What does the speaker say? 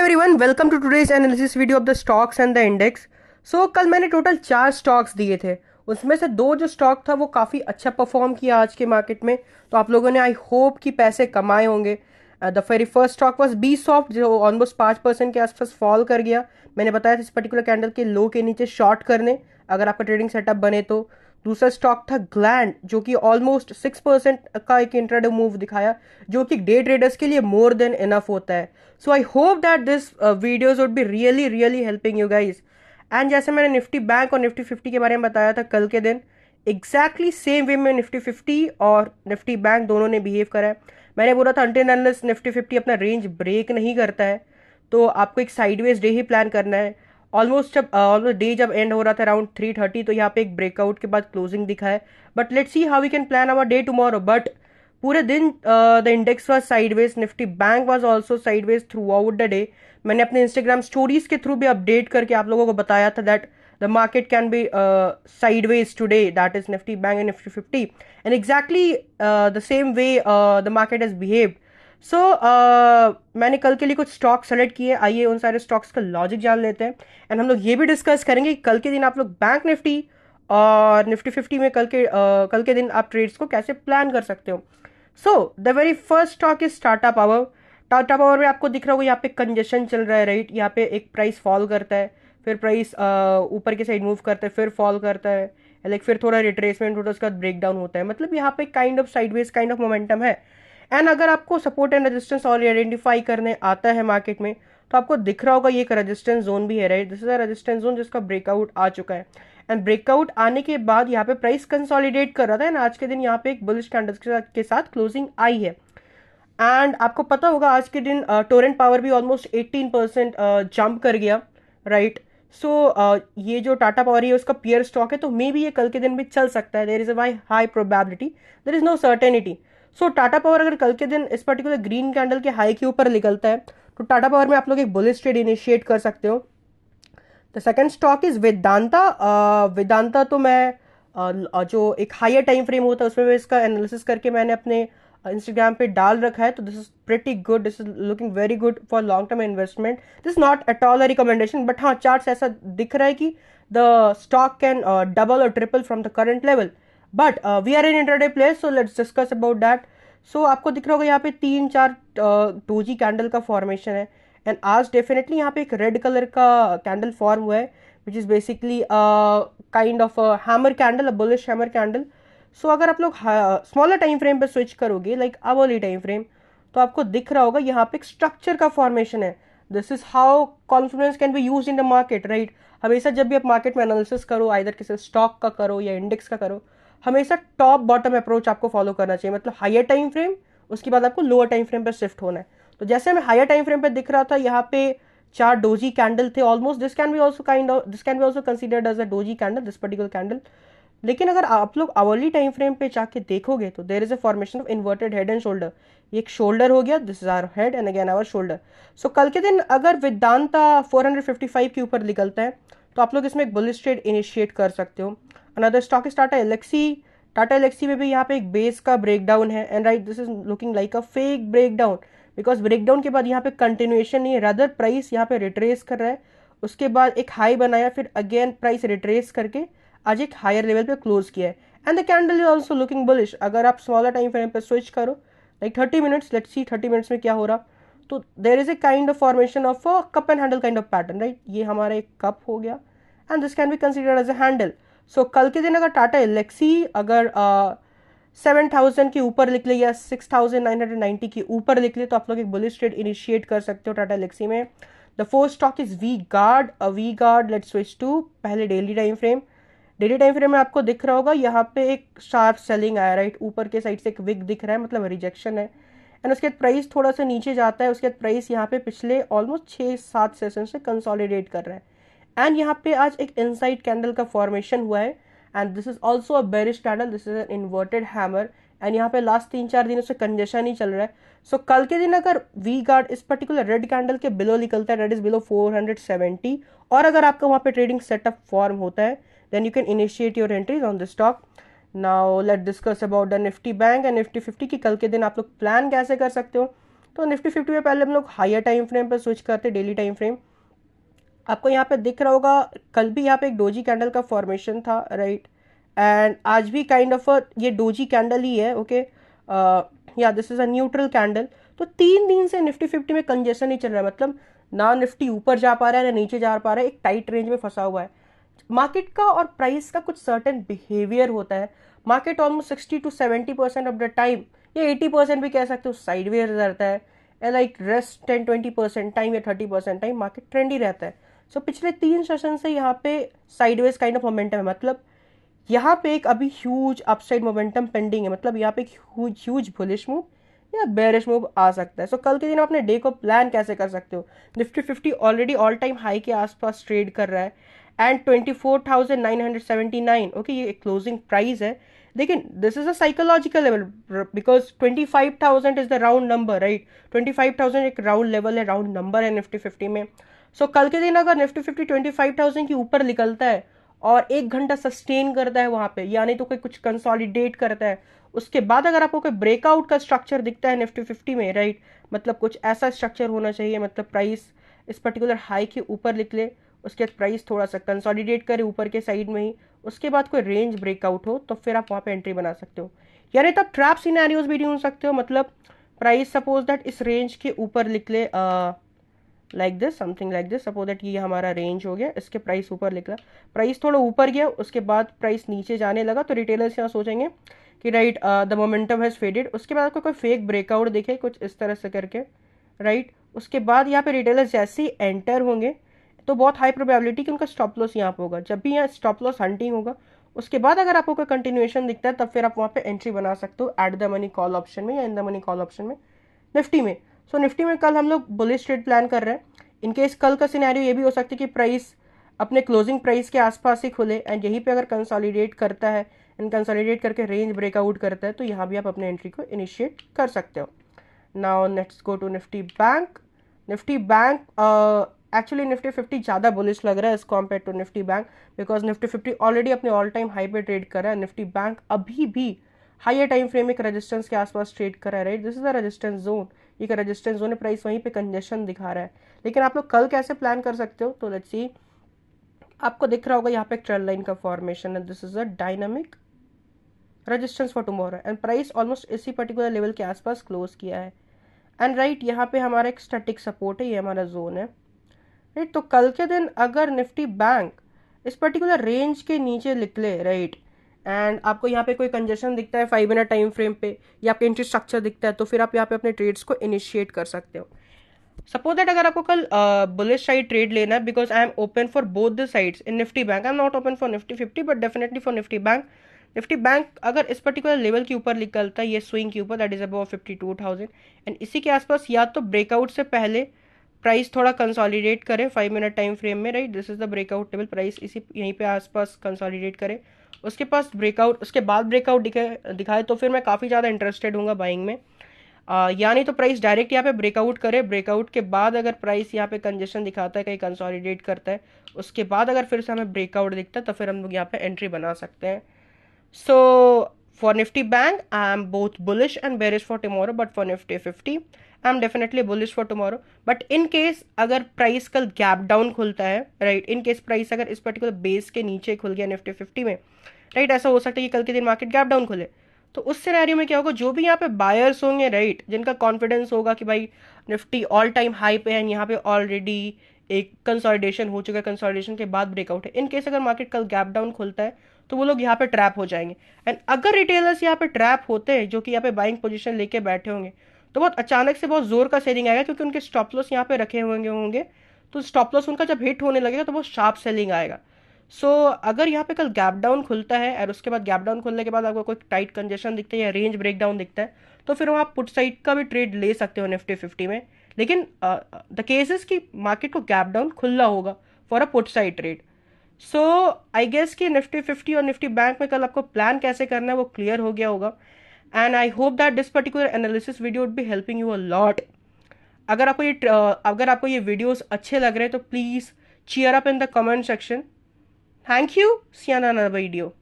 Everyone, welcome to today's analysis video of the stocks and the index. कल मैंने total 4 stocks दिए थे। उसमें से 2 जो स्टॉक था वो काफ़ी अच्छा परफॉर्म किया आज के मार्केट में। तो आप लोगों ने आई होप कि पैसे कमाए होंगे। The very first stock was B soft, जो ऑलमोस्ट 5% के आसपास फॉल कर गया। मैंने बताया था इस पर्टिकुलर कैंडल के लो के नीचे शॉर्ट करने, अगर आपका ट्रेडिंग सेटअप बने तो। दूसरा स्टॉक था ग्लैंड, जो कि ऑलमोस्ट 6% का एक इंट्राडे मूव दिखाया, जो कि डे ट्रेडर्स के लिए मोर देन इनफ होता है। So I hope that this videos would be really really helping you guys. And जैसे मैंने निफ्टी बैंक और निफ्टी 50 के बारे में बताया था कल के दिन, एग्जैक्टली सेम वे में निफ्टी 50 और निफ्टी बैंक दोनों ने बिहेव करा है। मैंने बोला था अनटिल अनलेस निफ्टी 50 अपना रेंज ब्रेक नहीं करता है तो आपको एक साइडवेज डे ही प्लान करना है। ऑलमोस्ट डे जब एंड हो रहा था अराउंड 3:30, तो यहाँ पे एक ब्रेकआउट के बाद क्लोजिंग दिखा है। But let's see how we can plan our day tomorrow. But पूरे दिन the index was sideways, Nifty bank was also sideways throughout the day. मैंने अपने इंस्टाग्राम स्टोरीज के थ्रू भी अपडेट करके आप लोगों को बताया था that the market can be sideways today, that is nifty bank and nifty 50, and exactly the same way the market has behaved. मैंने कल के लिए कुछ स्टॉक सेलेक्ट किए। आइए उन सारे स्टॉक्स का लॉजिक जान लेते हैं। एंड हम लोग ये भी डिस्कस करेंगे कि कल के दिन आप लोग बैंक निफ्टी और निफ्टी 50 में कल के दिन आप ट्रेड्स को कैसे प्लान कर सकते हो। The very first stock is Tata power. Tata power में आपको दिख रहा होगा यहाँ पे कंजेशन चल रहा है, राइट। यहाँ पे एक प्राइस फॉल करता है, फिर प्राइस ऊपर की साइड मूव करता है, फिर फॉल करता है, लाइक फिर थोड़ा रिट्रेसमेंट होता है, उसके बाद ब्रेक डाउन होता है। मतलब यहाँ पे kind of sideways kind of momentum है। एंड अगर आपको सपोर्ट एंड रेजिस्टेंस और आइडेंटिफाई करने आता है मार्केट में, तो आपको दिख रहा होगा ये एक रेजिस्टेंस जोन भी है, right. This is a resistance zone जिसका ब्रेकआउट आ चुका है। एंड ब्रेकआउट आने के बाद यहाँ पे प्राइस कंसोलिडेट कर रहा था, एंड आज के दिन यहाँ पे एक बुलिश कैंडल्स के साथ क्लोजिंग आई है। एंड आपको पता होगा आज के दिन टोरेंट पावर भी ऑलमोस्ट 18% जंप कर गया, राइट। ये जो टाटा पावर है उसका पियर स्टॉक है, तो मे बी ये कल के दिन भी चल सकता है। There is a high probability, there is no certainty. Tata power अगर कल के दिन इस पर्टिकुलर ग्रीन कैंडल के हाई के ऊपर निकलता है, तो टाटा पावर में आप लोग एक बुलिश ट्रेड इनिशिएट कर सकते हो। The second stock is Vedanta. Vedanta तो मैं जो एक हायर टाइम फ्रेम होता है उसमें मैं इसका एनालिसिस करके मैंने अपने इंस्टाग्राम पे डाल रखा है। तो this is pretty good, this is looking very good for long term investment. This is not at all a recommendation, but हाँ चार्ट ऐसा दिख रहा है कि द स्टॉक कैन डबल और triple from the current level. But we are in intraday place, so let's discuss about that. आपको दिख रहा होगा यहाँ पे 3-4 डोजी कैंडल का फॉर्मेशन है। एंड आज डेफिनेटली यहाँ पे एक रेड कलर का कैंडल फॉर्म हुआ है, which is basically kind of hammer candle, a bullish hammer candle. अगर आप लोग स्मॉलर टाइम फ्रेम पे स्विच करोगे, लाइक आवरली टाइम फ्रेम, तो आपको दिख रहा होगा यहाँ पे एक स्ट्रक्चर का फॉर्मेशन है। This is how confidence can be use in the market, right. हमेशा जब भी आप मार्केट में एनालिसिस करो, आइदर किसी स्टॉक का करो या इंडेक्स का करो, हमेशा टॉप बॉटम अप्रोच आपको फॉलो करना चाहिए। मतलब हायर टाइम फ्रेम, उसके बाद आपको लोअर टाइम फ्रेम पर शिफ्ट होना है। तो जैसे हमें हायर टाइम फ्रेम पे दिख रहा था, यहाँ पे 4 डोजी कैंडल थे almost. This can be also considered as a doji candle, this particular candle. लेकिन अगर आप लोग आवरली टाइम फ्रेम पे जाके देखोगे, तो there is a formation of inverted head and shoulder. ये एक शोल्डर हो गया, this is our head and again our shoulder. कल के दिन अगर वेदांता 455 के ऊपर निकलता है, तो आप लोग इसमें एक बुलिश ट्रेड इनिशिएट कर सकते हो। Another stock is Tata Elxsi. Tata Alexei में भी यहाँ पे एक बेस का ब्रेकडाउन है, and right this is looking like a fake breakdown, because breakdown के बाद यहाँ पे कंटिन्यूएशन नहीं है, रादर प्राइस यहाँ पे रिट्रेस कर रहा है। उसके बाद एक हाई बनाया, फिर अगेन प्राइस रिट्रेस करके आज एक हायर लेवल पे क्लोज किया है। And the candle is also looking bullish. अगर आप स्मॉलर टाइम फ्रेम पे स्विच करो, like 30 minutes, let's see 30 minutes में क्या हो रहा, तो there is a kind of formation of a cup and handle kind of pattern, right. ये हमारा एक कप हो गया, and this can be considered as a handle. कल के दिन अगर टाटा एलेक्सी अगर 7,000 के ऊपर निकले या 6,990 के ऊपर निकले, तो आप लोग एक बुलिश ट्रेड इनिशिएट कर सकते हो टाटा एलेक्सी में। The fourth stock is V Guard. V Guard, let's switch to पहले daily time frame. Daily time frame में आपको दिख रहा होगा यहाँ पे एक शार्प सेलिंग आया, राइट। ऊपर के साइड से एक विक दिख रहा है, मतलब रिजेक्शन है। एंड उसके बाद प्राइस थोड़ा सा नीचे जाता है, उसके बाद प्राइस यहाँ पे पिछले ऑलमोस्ट 6-7 सेशन से कंसोलिडेट कर रहा है। एंड यहाँ पे आज एक इनसाइड कैंडल का फॉर्मेशन हुआ है, and this is also a bearish candle, this is an inverted hammer. And यहाँ पे लास्ट 3-4 दिनों से कंजेशन ही चल रहा है। कल के दिन अगर वी गार्ड इस पर्टिकुलर रेड कैंडल के बिलो निकलता है, दैट इज बिलो 470, और अगर आपका वहाँ पे ट्रेडिंग सेटअप फॉर्म होता है, then you can initiate your entries on this stock. Now let's discuss about the Nifty Bank and Nifty 50 की कल के दिन आप लोग प्लान कैसे कर सकते हो। तो निफ्टी 50 में पहले हम लोग हायर टाइम फ्रेम पर स्विच करते, डेली टाइम फ्रेम। आपको यहाँ पे दिख रहा होगा कल भी यहाँ पे एक डोजी कैंडल का फॉर्मेशन था, राइट, एंड आज भी काइंड ऑफ ये डोजी कैंडल ही है, ओके, या this is a neutral candle. तो 3 दिन से निफ्टी 50 में कंजेशन नहीं चल रहा है, मतलब ना निफ्टी ऊपर जा पा रहा है ना नीचे जा पा रहा है, एक टाइट रेंज में फंसा हुआ है। मार्केट का और प्राइस का कुछ सर्टेन बिहेवियर होता है। Market almost 60 to 70% of the time, या 80% भी कह सकते हो, साइडवेज रहता है, लाइक रेस्ट 10-20% टाइम या 30% टाइम मार्केट ट्रेंड ही रहता है। सो पिछले 3 सेशन से यहाँ पे साइडवेज काइंड ऑफ मोमेंटम है, मतलब यहाँ पे एक अभी ह्यूज अपसाइड मोमेंटम पेंडिंग है, मतलब यहाँ पे एक ह्यूज बुलिश मूव या बेरिश मूव आ सकता है। सो कल के दिन अपने डे को प्लान कैसे कर सकते हो? Nifty 50 already all time high के आसपास ट्रेड कर रहा है एंड 24,979, ओके, ये क्लोजिंग प्राइस है। लेकिन this is a psychological level, because 25,000 is the round number, right. 25,000 एक राउंड लेवल है, राउंड नंबर है निफ्टी 50 में। सो कल के दिन अगर निफ्टी 50 25,000 के ऊपर निकलता है और 1 घंटा सस्टेन करता है वहां पे, यानी तो कोई कुछ कंसोलिडेट करता है, उसके बाद अगर आपको कोई ब्रेकआउट का स्ट्रक्चर दिखता है निफ्टी 50 में, राइट, मतलब कुछ ऐसा स्ट्रक्चर होना चाहिए, मतलब प्राइस इस पर्टिकुलर हाई के ऊपर निकले, उसके बाद प्राइस थोड़ा सा कंसोलिडेट करे ऊपर के साइड में ही, उसके बाद कोई रेंज ब्रेकआउट हो, तो फिर आप वहां पे एंट्री बना सकते हो। यानी तो ट्रैप सिनेरियोज भी ढूंढ सकते हो, मतलब प्राइस सपोज दैट इस रेंज के ऊपर निकले, like this, something like this, suppose that ये हमारा रेंज हो गया, इसके प्राइस ऊपर निकला, प्राइस थोड़ा ऊपर गया, उसके बाद प्राइस नीचे जाने लगा, तो रिटेलर्स यहाँ सोचेंगे कि right the momentum has faded. उसके बाद आपको कोई फेक ब्रेकआउट दिखे कुछ इस तरह से करके, राइट, उसके बाद यहाँ पे रिटेलर्स जैसे ही एंटर होंगे तो बहुत हाई प्रोबेबिलिटी कि उनका स्टॉप लॉस यहाँ पे होगा। जब भी यहाँ स्टॉप लॉस हंटिंग होगा, उसके बाद अगर आपको कोई कंटिन्यूएशन दिखता है, तब फिर आप वहाँ पे एंट्री बना सकते हो at the money call option में या in the money call option में निफ्टी में। सो निफ्टी में कल हम लोग बुलिश ट्रेड प्लान कर रहे हैं। इनकेस कल का सिनेरियो ये भी हो सकता है कि प्राइस अपने क्लोजिंग प्राइस के आसपास ही खुले एंड यहीं पे अगर कंसोलिडेट करता है एंड कंसोलिडेट करके रेंज ब्रेकआउट करता है, तो यहाँ भी आप अपने एंट्री को इनिशिएट कर सकते हो। Now let's go to Nifty bank. Nifty bank actually Nifty 50 ज़्यादा बुलिश लग रहा है as compared to Nifty bank, because Nifty 50 already अपने ऑल टाइम हाई पे ट्रेड कर रहा है। निफ्टी बैंक अभी भी हायर टाइम फ्रेम एक रेजिस्टेंस के आसपास ट्रेड कर रहा है, right, this is a resistance zone, एक रेजिस्टेंस जोन है, प्राइस वहीं पे कंजेशन दिखा रहा है। लेकिन आप लोग कल कैसे प्लान कर सकते हो? तो लेट्स सी, आपको दिख रहा होगा यहाँ पे एक ट्रेंड लाइन का फॉर्मेशन है, this is a dynamic resistance for tomorrow and price almost इसी पर्टिकुलर लेवल के आसपास क्लोज किया है एंड राइट यहाँ पे हमारा एक स्टैटिक सपोर्ट है, ये हमारा जोन है, राइट। तो कल के दिन अगर निफ्टी बैंक इस पर्टिकुलर रेंज के नीचे निकले, राइट, एंड आपको यहाँ पे कोई कंजेशन दिखता है 5 मिनट टाइम फ्रेम पे या आपके एंट्री स्ट्रक्चर दिखता है, तो फिर आप यहाँ पे अपने ट्रेड्स को इनिशिएट कर सकते हो। सपोज दैट अगर आपको कल बुलिश साइड ट्रेड लेना है, because I am open for both the sides in Nifty bank, I am not open for Nifty 50 but definitely for Nifty bank. Nifty bank अगर इस पर्टिकुलर लेवल के ऊपर निकलता है, ये स्विंग के ऊपर, दैट इज अबाउट 52,000 एंड इसी के आसपास या तो ब्रेकआउट से पहले प्राइस थोड़ा कंसोलिडेट करे 5 मिनट टाइम फ्रेम में, right, this is the breakout level, price इसी यहीं पे आसपास कंसोलिडेट करे, उसके पास ब्रेकआउट, उसके बाद ब्रेकआउट दिखाए तो फिर मैं काफ़ी ज़्यादा इंटरेस्टेड हूँ बाइंग में। या नहीं तो प्राइस डायरेक्ट यहाँ पे ब्रेकआउट करे, ब्रेकआउट के बाद अगर प्राइस यहाँ पे कंजेशन दिखाता है, कहीं कंसोलिडेट करता है, उसके बाद अगर फिर से हमें ब्रेकआउट दिखता है, तो फिर हम लोग यहाँ पे एंट्री बना सकते हैं। So for Nifty Bank, I'm both bullish and bearish for tomorrow, but for Nifty 50, I'm definitely bullish for tomorrow. But in case अगर प्राइस कल गैप डाउन खुलता है, राइट, इन केस प्राइस अगर इस पर्टिकुलर बेस के नीचे खुल गया निफ्टी 50 में, राइट, ऐसा हो सकता है कि कल के दिन मार्केट गैप डाउन खुले, तो उस सिनेरियो में क्या होगा, जो भी यहाँ पे बायर्स होंगे, राइट, जिनका कॉन्फिडेंस होगा कि भाई निफ्टी ऑल टाइम हाई पे है, यहाँ पे ऑलरेडी एक कंसोलिडेशन हो चुका है, कंसोलिडेशन के बाद ब्रेकआउट है, इन केस अगर मार्केट कल गैप डाउन खुलता है, तो वो लोग यहाँ पे ट्रैप हो जाएंगे। एंड अगर रिटेलर्स यहाँ पे ट्रैप होते हैं, जो कि यहाँ पे बाइंग पोजीशन लेके बैठे होंगे, तो बहुत अचानक से बहुत जोर का सेलिंग आएगा, क्योंकि उनके स्टॉप लॉस यहाँ पे रखे होंगे, तो स्टॉप लॉस उनका जब हिट होने लगेगा तो बहुत शार्प सेलिंग आएगा। सो अगर यहाँ पे कल गैप डाउन खुलता है और उसके बाद गैप डाउन खुलने के बाद आपको कोई टाइट कंजेशन दिखता है या रेंज ब्रेक डाउन दिखता है, तो फिर आप पुट साइड का भी ट्रेड ले सकते हो निफ्टी 50 में। लेकिन द केसेस की मार्केट को गैप डाउन खुलना होगा for a put side trade. So I guess कि निफ्टी 50 और निफ्टी बैंक में कल आपको प्लान कैसे करना है वो क्लियर हो गया होगा, and I hope that this particular analysis video would be helping you a lot. अगर आपको ये वीडियोस अच्छे लग रहे हैं तो please cheer up in the comment section. Thank you. See you in another video.